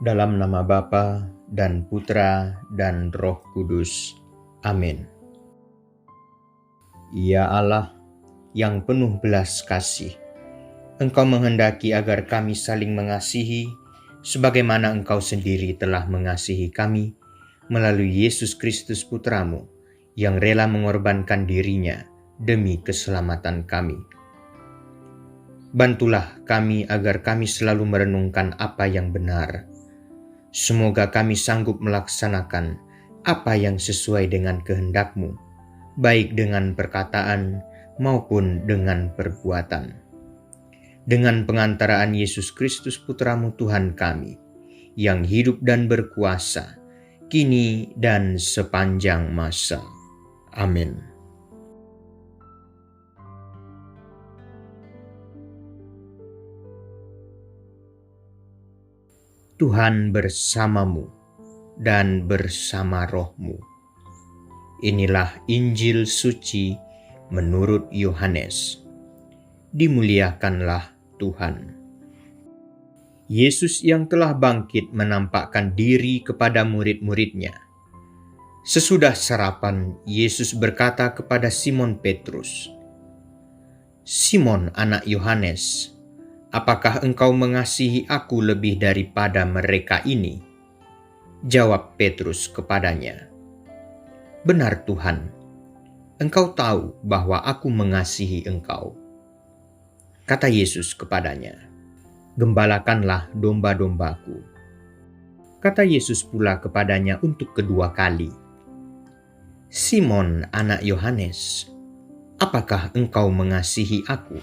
Dalam nama Bapa dan Putra dan Roh Kudus. Amin. Ya Allah yang penuh belas kasih, Engkau menghendaki agar kami saling mengasihi, sebagaimana Engkau sendiri telah mengasihi kami melalui Yesus Kristus Putramu, yang rela mengorbankan dirinya demi keselamatan kami. Bantulah kami agar kami selalu merenungkan apa yang benar. Semoga kami sanggup melaksanakan apa yang sesuai dengan kehendak-Mu, baik dengan perkataan maupun dengan perbuatan. Dengan pengantaraan Yesus Kristus Putra-Mu Tuhan kami, yang hidup dan berkuasa, kini dan sepanjang masa. Amin. Tuhan bersamamu dan bersama rohmu. Inilah Injil suci menurut Yohanes. Dimuliakanlah Tuhan. Yesus yang telah bangkit menampakkan diri kepada murid-muridnya. Sesudah sarapan, Yesus berkata kepada Simon Petrus, "Simon, anak Yohanes, apakah engkau mengasihi aku lebih daripada mereka ini?" Jawab Petrus kepadanya, "Benar Tuhan, Engkau tahu bahwa aku mengasihi engkau." Kata Yesus kepadanya, "Gembalakanlah domba-dombaku." Kata Yesus pula kepadanya untuk kedua kali, "Simon, anak Yohanes, apakah engkau mengasihi aku?"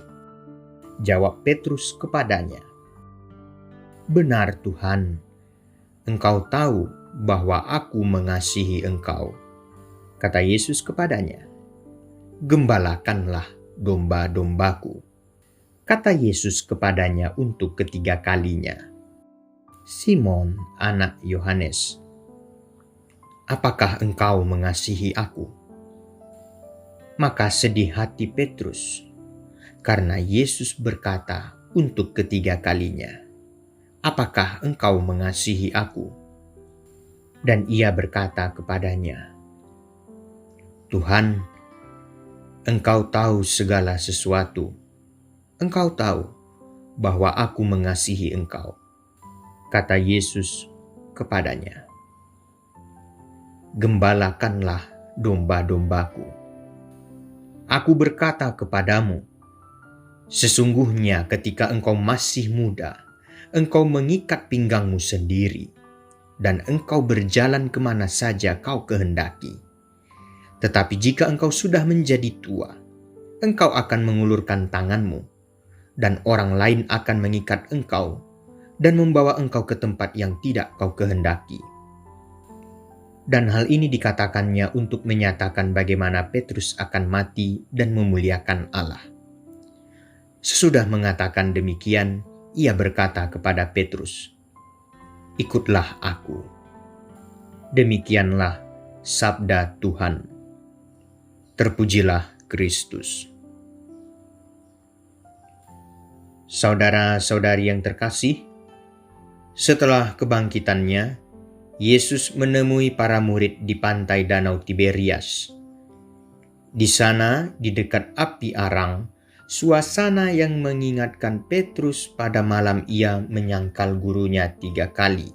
Jawab Petrus kepadanya, "Benar Tuhan, Engkau tahu bahwa aku mengasihi engkau." Kata Yesus kepadanya, "Gembalakanlah domba-dombaku." Kata Yesus kepadanya untuk ketiga kalinya, "Simon, anak Yohanes, apakah engkau mengasihi aku?" Maka sedih hati Petrus, karena Yesus berkata untuk ketiga kalinya, "Apakah engkau mengasihi aku?" Dan ia berkata kepadanya, "Tuhan, Engkau tahu segala sesuatu. Engkau tahu bahwa aku mengasihi engkau." Kata Yesus kepadanya, "Gembalakanlah domba-dombaku. Aku berkata kepadamu, sesungguhnya ketika engkau masih muda, engkau mengikat pinggangmu sendiri, dan engkau berjalan kemana saja kau kehendaki. Tetapi jika engkau sudah menjadi tua, engkau akan mengulurkan tanganmu, dan orang lain akan mengikat engkau dan membawa engkau ke tempat yang tidak kau kehendaki." Dan hal ini dikatakannya untuk menyatakan bagaimana Petrus akan mati dan memuliakan Allah. Sesudah mengatakan demikian, ia berkata kepada Petrus, "Ikutlah aku." Demikianlah sabda Tuhan. Terpujilah Kristus. Saudara-saudari yang terkasih, setelah kebangkitannya, Yesus menemui para murid di pantai Danau Tiberias. Di sana, di dekat api arang, suasana yang mengingatkan Petrus pada malam ia menyangkal gurunya 3 kali.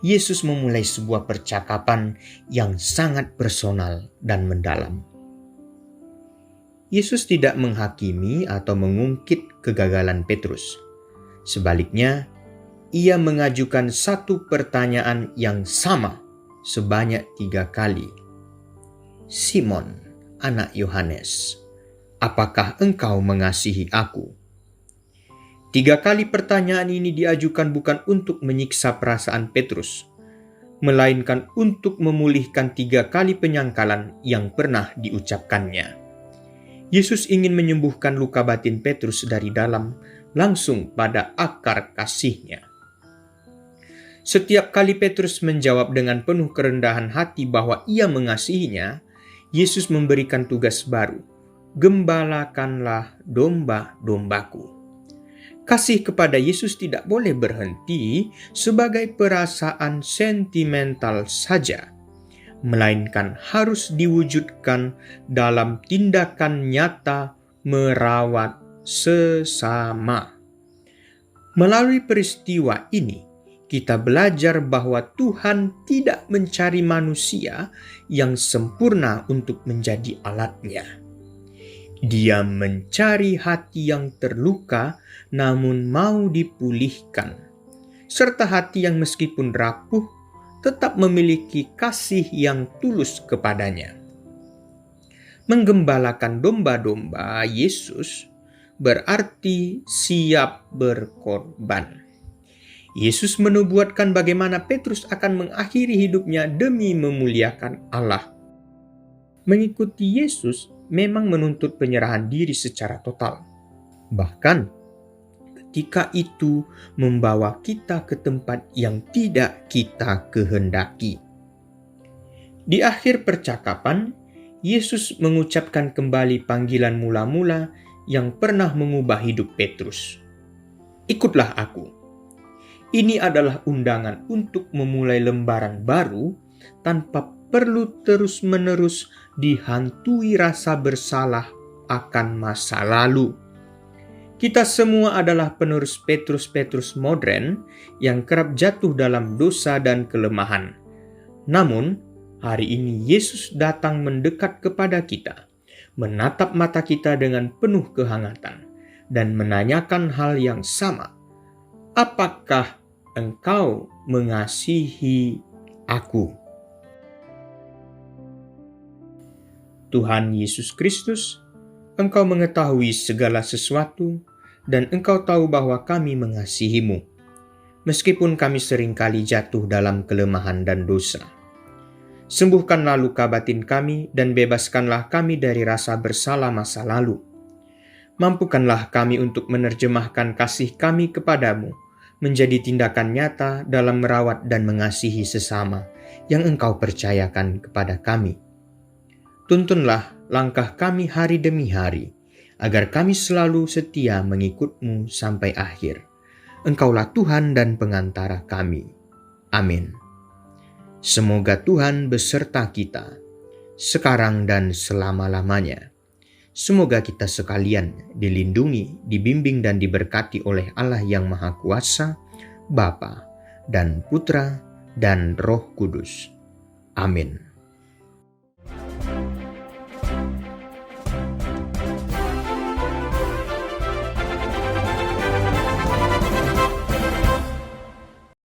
Yesus memulai sebuah percakapan yang sangat personal dan mendalam. Yesus tidak menghakimi atau mengungkit kegagalan Petrus. Sebaliknya, ia mengajukan satu pertanyaan yang sama sebanyak 3 kali. "Simon, anak Yohanes, apakah engkau mengasihi aku?" 3 kali pertanyaan ini diajukan bukan untuk menyiksa perasaan Petrus, melainkan untuk memulihkan 3 kali penyangkalan yang pernah diucapkannya. Yesus ingin menyembuhkan luka batin Petrus dari dalam, langsung pada akar kasih-Nya. Setiap kali Petrus menjawab dengan penuh kerendahan hati bahwa ia mengasihinya, Yesus memberikan tugas baru, "Gembalakanlah domba-dombaku." Kasih kepada Yesus tidak boleh berhenti sebagai perasaan sentimental saja, melainkan harus diwujudkan dalam tindakan nyata merawat sesama. Melalui peristiwa ini, kita belajar bahwa Tuhan tidak mencari manusia yang sempurna untuk menjadi alatnya. Dia mencari hati yang terluka namun mau dipulihkan, serta hati yang meskipun rapuh tetap memiliki kasih yang tulus kepadanya. Menggembalakan domba-domba Yesus berarti siap berkorban. Yesus menubuatkan bagaimana Petrus akan mengakhiri hidupnya demi memuliakan Allah. Mengikuti Yesus memang menuntut penyerahan diri secara total. Bahkan, ketika itu membawa kita ke tempat yang tidak kita kehendaki. Di akhir percakapan, Yesus mengucapkan kembali panggilan mula-mula yang pernah mengubah hidup Petrus. Ikutlah aku. Ini adalah undangan untuk memulai lembaran baru tanpa perlu terus-menerus dihantui rasa bersalah akan masa lalu. Kita semua adalah penerus Petrus-Petrus modern yang kerap jatuh dalam dosa dan kelemahan. Namun, hari ini Yesus datang mendekat kepada kita, menatap mata kita dengan penuh kehangatan, dan menanyakan hal yang sama. Apakah engkau mengasihi aku? Tuhan Yesus Kristus, Engkau mengetahui segala sesuatu, dan Engkau tahu bahwa kami mengasihi-Mu, meskipun kami seringkali jatuh dalam kelemahan dan dosa. Sembuhkanlah luka batin kami, dan bebaskanlah kami dari rasa bersalah masa lalu. Mampukanlah kami untuk menerjemahkan kasih kami kepadamu, menjadi tindakan nyata dalam merawat dan mengasihi sesama yang Engkau percayakan kepada kami. Tuntunlah langkah kami hari demi hari, agar kami selalu setia mengikut-Mu sampai akhir. Engkaulah Tuhan dan pengantara kami. Amin. Semoga Tuhan beserta kita, sekarang dan selama-lamanya. Semoga kita sekalian dilindungi, dibimbing dan diberkati oleh Allah yang Maha Kuasa, Bapa dan Putra dan Roh Kudus. Amin.